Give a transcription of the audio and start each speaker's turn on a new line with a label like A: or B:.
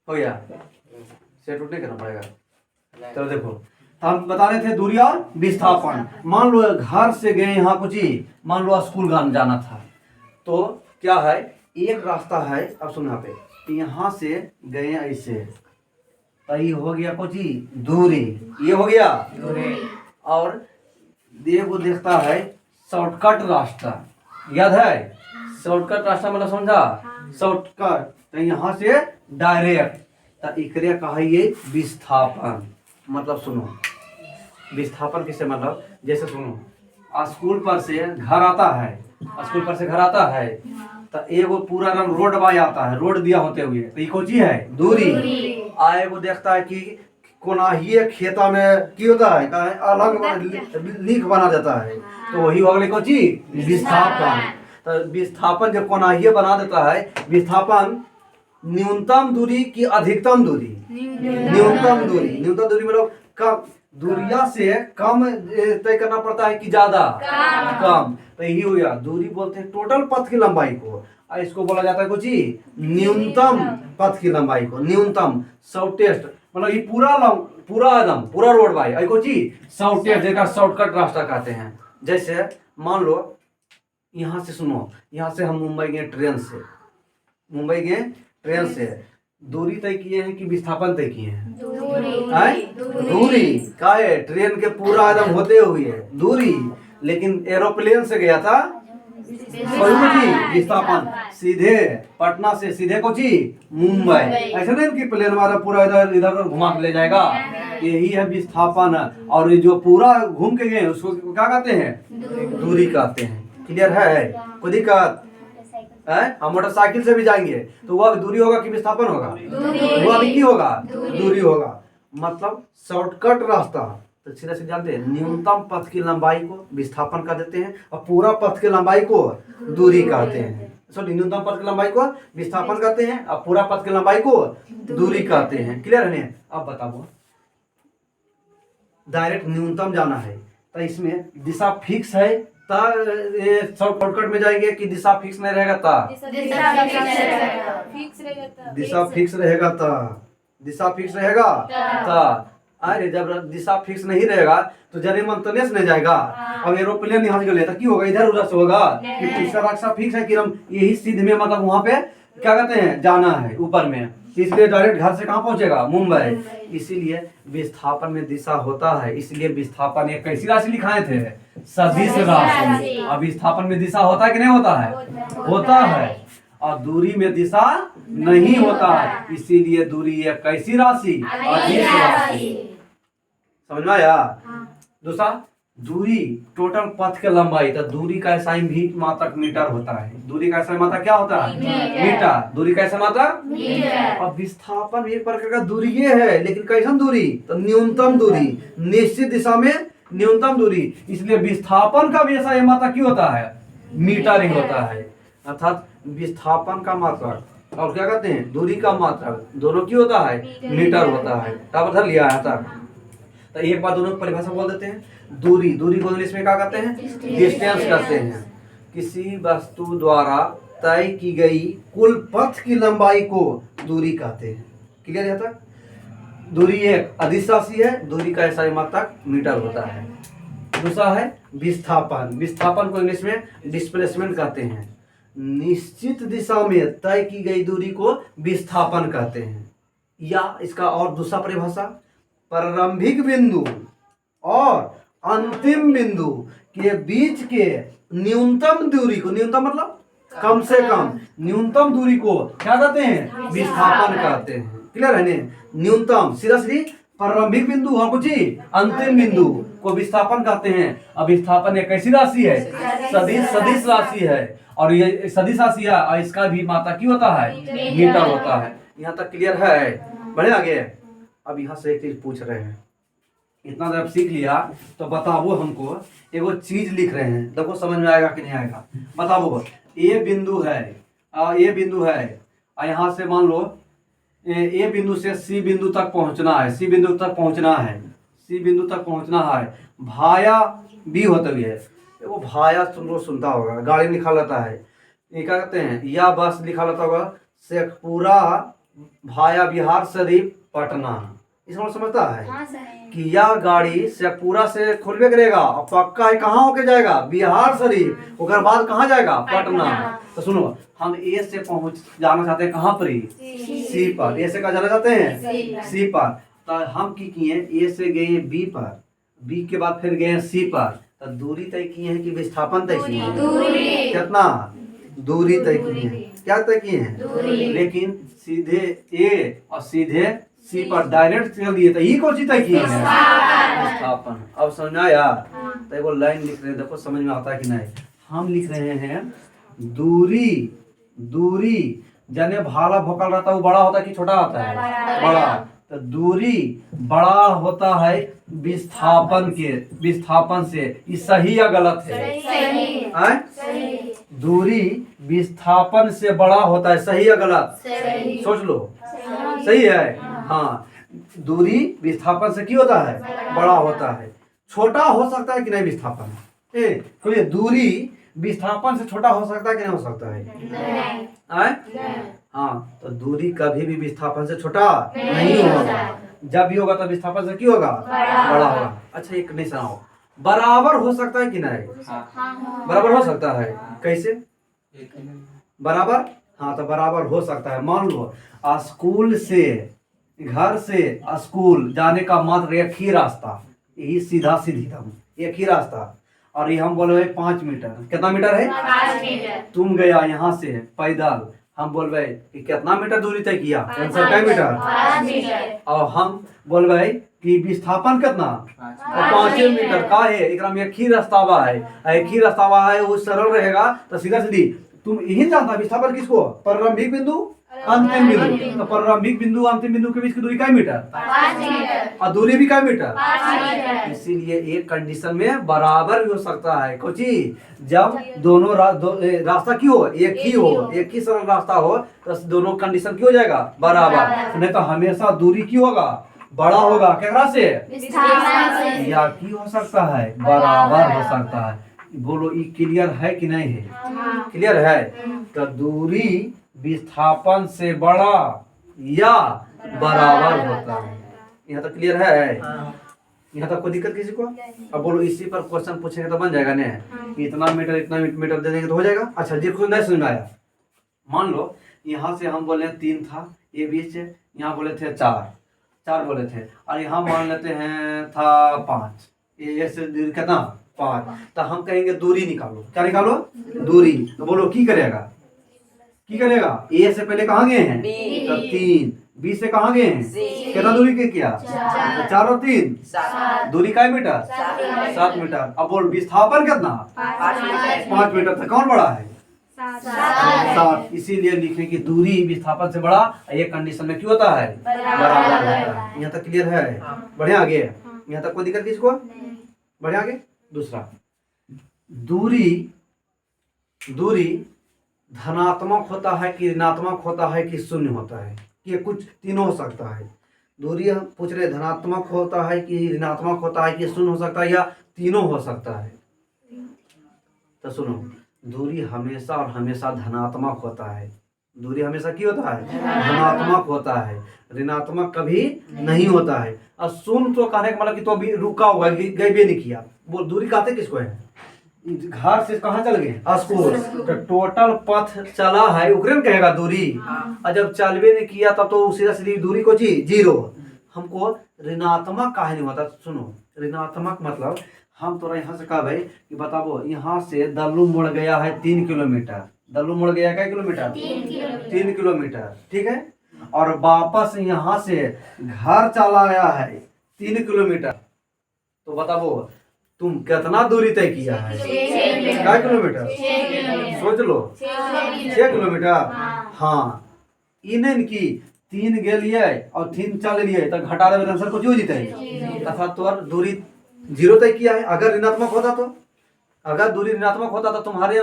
A: हो गया, सेट उठ नहीं करना पड़ेगा। चलो देखो, हम बता रहे थे दूरी और विस्थापन। मान लो घर से गए यहाँ कुछ ही, मान लो स्कूल जाना था, तो क्या है, एक रास्ता है। अब सुनो यहाँ पे, यहाँ से गए ऐसे, तो ये हो गया कुछ ही दूरी, ये हो गया दूरी। और देखो देखता है शॉर्टकट रास्ता, याद है शॉर्टकट रास्ता मतलब समझा, शॉर्टकट। तो यहाँ से डायरेक्ट, तो एकरे कहिए विस्थापन। मतलब सुनो, विस्थापन किससे मतलब, जैसे सुनो, स्कूल पर से घर आता है, स्कूल पर से घर आता है, तो एगो पूरा रंग रोड बाई आता है, रोड दिया होते हुए, तो ये कौन चीज है, दूरी। आए वो देखता है कि कोनाहिए खेता में की होता है, अलग लिख बना देता है, तो वही हो गई कौन चीज, विस्थापन। तो विस्थापन जब कोनाहिए बना देता है, विस्थापन न्यूनतम दूरी की अधिकतम दूरी, न्यूनतम दूरी, न्यूनतम दूरी मतलब कम दूरिया से कम तय करना पड़ता है कि ज्यादा, कम। तो यही हो गया दूरी, बोलते हैं टोटल पथ की लंबाई को, और इसको बोला जाता है कुछ ही न्यूनतम पथ की लंबाई को, न्यूनतम शॉर्टेस्ट। मतलब ये पूरा रोड बाई आई कुछ ही शॉर्टेस्ट, जगह शॉर्टकट रास्ता कहते हैं। जैसे मान लो यहाँ से, सुनो, यहाँ से हम मुंबई गए ट्रेन से, मुंबई गए ट्रेन से, दूरी तय किए हैं कि विस्थापन तय किए हैं, दूरी का है, ट्रेन के पूरा एकदम होते हुए दूरी। लेकिन एरोप्लेन से गया था विस्थापन, सीधे पटना से सीधे कोची मुंबई, ऐसा नहीं कि प्लेन वाला पूरा इधर इधर घुमा के ले जाएगा, यही है विस्थापन। और ये जो पूरा घूम के गए उसको क्या कहते हैं, दूरी कहते हैं। क्लियर है, कोई दिक्कत है? हम मोटरसाइकिल से भी जाएंगे तो वह दूरी होगा कि विस्थापन होगा, वह भी की होगा, दूरी होगा। मतलब शॉर्टकट रास्ता, तो सीधा सीधा जानते हैं न्यूनतम पथ की लंबाई को विस्थापन कर देते हैं, और पूरा पथ की लंबाई को दूरी कहते हैं। सॉरी, न्यूनतम पथ की लंबाई को विस्थापन कहते हैं, और पूरा पथ की लंबाई को दूरी कहते हैं। क्लियर है? अब बताओ, डायरेक्ट न्यूनतम जाना है तो इसमें दिशा फिक्स है, शॉर्टकट में जाएंगे कि दिशा फिक्स नहीं रहेगा, दिशा फिक्स रहेगा, दिशा फिक्स रहेगा। अरे जब दिशा फिक्स नहीं रहेगा तो जरे मन तलेस नहीं जाएगा। अब एरोप्लेन यहाँ से लेता क्यों होगा, इधर उधर से होगा कि इसका रास्ता फिक्स है कि हम यही सीध में, मतलब वहां पे क्या कहते हैं, जाना है ऊपर में, इसलिए डायरेक्ट घर से कहाँ पहुंचेगा, मुंबई। इसीलिए विस्थापन में दिशा होता है, इसलिए विस्थापन एक कैसी राशि लिखाए थे, सदिश राशि। अब विस्थापन में दिशा होता है कि नहीं होता है, होता है। और दूरी में दिशा नहीं होता है, इसीलिए दूरी एक कैसी राशि, अदिश राशि। समझ में आया? दूसरा, दूरी टोटल पथ के लंबाई, तो दूरी का साइन भी मात्रक मीटर होता है। दूरी का साइन मात्रक क्या होता है, मीटर। दूरी का साइन मात्रक मीटर। और विस्थापन एक प्रकार का दूरी ये है, लेकिन कैसन दूरी, तो न्यूनतम दूरी, निश्चित दिशा में न्यूनतम दूरी। इसलिए विस्थापन का भी ऐसा मात्रक क्यों होता है, मीटर ही होता है। अर्थात विस्थापन का मात्रक और क्या कहते हैं, दूरी का मात्रक, दोनों की होता है, मीटर होता है। तब धर लिया है तब। तो एक बार दोनों की परिभाषा बोल देते हैं। दूरी, दूरी को इंग्लिश में क्या कहते हैं, डिस्टेंस कहते हैं। किसी वस्तु द्वारा तय की गई कुल पथ की लंबाई को दूरी कहते हैं। क्लियर है तक? दूरी एक अदिश राशि है, दूरी का ऐसा मात्रक मीटर होता है। दूसरा है विस्थापन। विस्थापन को इंग्लिश में डिस्प्लेसमेंट कहते हैं। निश्चित दिशा में तय की गई दूरी को विस्थापन कहते हैं। या इसका और दूसरा परिभाषा, प्रारंभिक बिंदु और अंतिम बिंदु के बीच के न्यूनतम दूरी को, न्यूनतम मतलब कम से कम, न्यूनतम दूरी को क्या कहते हैं, विस्थापन कहते हैं। क्लियर है ने? न्यूनतम सीधा सीधी प्रारंभिक बिंदु और कुछ अंतिम बिंदु को विस्थापन कहते हैं। अब विस्थापन एक कैसी राशि है, सदिश राशि है, और ये सदिश राशि है, और इसका भी मात्रा क्या होता है, मीटर होता है। यहाँ तक क्लियर है? बढ़े आगे। अब यहाँ से एक चीज पूछ रहे हैं, इतना जब सीख लिया तो बताओ हमको, एगो चीज लिख रहे हैं, देखो समझ में आएगा कि नहीं आएगा। बताओ, ए बिंदु है, ये बिंदु है, और यहाँ से मान लो ए बिंदु से सी बिंदु तक पहुंचना है, सी बिंदु तक पहुंचना है, सी बिंदु तक पहुंचना है। भाया भी होते हुए, वो भाया तुम लोग सुनता होगा, गाड़ी लिखा रहता है, ये क्या कहते हैं, या बस लिखा रहता होगा। शेखपुरा भाया बिहार शरीफ पटना। इसमें समझता है
B: हाँ सर।
A: कि यह गाड़ी शेखपुरा से खुलबे करेगा और पक्का है कहाँ होके जाएगा, बिहार शरीफ, उसके बाद कहाँ जाएगा, पटना। तो सुनो, हम ए से पहुंच जाना चाहते हैं कहाँ पर, सी पर। ए से कहाँ जाना चाहते हैं, सी पर। तो हम की किए, ए से गए बी पर, बी के बाद फिर गए सी पर। तो दूरी तय किए हैं कि विस्थापन तय किए हैं, कितना दूरी तय किए हैं, क्या तय किए हैं। लेकिन सीधे ए और सीधे सी पर डायरेक्ट चल दिए तो ये कौन सी तय किए हैं, विस्थापन। अब समझ में आया। तो एगो लाइन लिख रहे हैं, देखो समझ में आता है कि नहीं। हम लिख रहे हैं दूरी, दूरी जाने भाला भोकल रहता है वो बड़ा होता है कि छोटा होता है, बड़ा। तो दूरी बड़ा होता है विस्थापन के, विस्थापन से। ये सही या गलत है, हैं? दूरी विस्थापन से बड़ा होता है, सही या गलत, सोच लो, सही है। हाँ, दूरी विस्थापन से क्यों होता है, बड़ा होता है। छोटा हो सकता है कि नहीं विस्थापन, तो ये दूरी विस्थापन से छोटा हो सकता है कि नहीं हो सकता है, हाँ। तो दूरी कभी भी विस्थापन से छोटा नहीं होगा, जब भी होगा तो विस्थापन से क्यों होगा, बड़ा होगा। अच्छा एक नहीं सुनाओ, बराबर हो सकता है कि नहीं, बराबर हो सकता है, कैसे बराबर, हाँ तो बराबर हो सकता है। मान लो स्कूल से, घर से स्कूल जाने का मात्र एक ही रास्ता, यही सीधा सीधी दम एक ही रास्ता, और ये हम बोले 5 मीटर, कितना मीटर है, 5 मीटर। तुम गया यहाँ से पैदल, हम बोलबे कि कितना मीटर दूरी तय किया, आंसर क्या मीटर, 5 मीटर। और हम बोलबे कि विस्थापन कितना, 5 मीटर का है। एक में एक ही रास्ता है, एक ही रास्ता है, वो सरल रहेगा तो सीधा सीधी। तुम यही जानता विस्थापन किसको, प्रारंभिक बिंदु अंतिम बिंदु। तो प्रारंभिक बिंदु अंतिम बिंदु के बीच की दूरी क्या मीटर, 5 मीटर, और दूरी भी क्या मीटर, 5 मीटर। इसीलिए एक कंडीशन में बराबर भी हो सकता है कुछ, जब दोनों रास्ता क्यों हो, एक ही हो, एक ही सरल रास्ता हो, तो दोनों कंडीशन क्यों हो जाएगा, बराबर। नहीं तो हमेशा दूरी क्यों होगा, बड़ा होगा, क्या से, या की हो सकता है, बराबर हो सकता है। बोलो ये क्लियर है कि नहीं है, क्लियर है। तो दूरी विस्थापन से बड़ा या बराबर होता है, यहाँ तक क्लियर है, यहाँ तक कोई दिक्कत किसी को। अब बोलो इसी पर क्वेश्चन पूछेंगे तो बन जाएगा ना, कि इतना मीटर इतना मीटर दे देंगे तो हो जाएगा। अच्छा जिसको नहीं समझ में आया, मान लो यहाँ से हम बोले 3 था, ये बीच यहाँ बोले थे 4 बोले थे, और यहाँ मान लेते हैं था 5, ये से दूरी कितना 5। तो हम कहेंगे दूरी निकालो, क्या निकालो, दूरी। तो बोलो की करेगा, की करेगा, ए से पहले कहाँ गए हैं, तो 3, बी से कहाँ गए हैं, कितना दूरी के किया, 4 और 3 दूरी का मीटर, 7 मीटर। अब बोल विस्थापन कितना, 5 मीटर। तो कौन बड़ा है, 7। इसीलिए लिखे कि दूरी विस्थापन से बड़ा, एक कंडीशन में क्यों होता है, बराबर होता है। यहाँ तक क्लियर है, बढ़िया आगे, यहाँ तक कोई दिक्कत किसको, बढ़िया आगे। दूसरा, दूरी, दूरी धनात्मक होता है कि ऋणात्मक होता है कि शून्य होता है, कि कुछ तीनों हो सकता है। दूरी हम पूछ रहे धनात्मक होता है कि ऋणात्मक होता है कि शून्य हो सकता है या तीनों हो सकता है। तो सुनो, दूरी हमेशा और हमेशा धनात्मक होता है, दूरी हमेशा क्या होता है, धनात्मक होता है, ऋणात्मक कभी नहीं होता है। और शून्य तो कहने का मतलब कि तो अभी रुका हुआ, गए भी नहीं किया। वो दूरी कहते किसको है, घर से कहाँ चल गए, स्कूल। तो टोटल पथ चला है उकरे में कहेगा दूरी, और जब चलबे नहीं किया तब तो सीधा सीधी दूरी को 0। हमको ऋणात्मक काहे नहीं होता, सुनो ऋणात्मक मतलब हम तो यहाँ से कहा भाई कि बताओ, यहाँ से दल्लू मुड़ गया है 3 किलोमीटर, दल्लू मुड़ गया क्या किलोमीटर, 3 किलोमीटर, ठीक है। और वापस यहाँ से घर चला आया है 3 किलोमीटर, तो बताओ तुम कितना दूरी तय किया है, क्या किलोमीटर, सोच लो, 6 किलोमीटर। हाँ, इन्हें की 3 गेलिए और 3 चल लिए, तो घटा देवे आंसर को जो जीते, तथा तोर दूरी 0 तय किया है। अगर ऋणात्मक होता तो, अगर दूरी ऋणात्मक होता तो तुम्हारे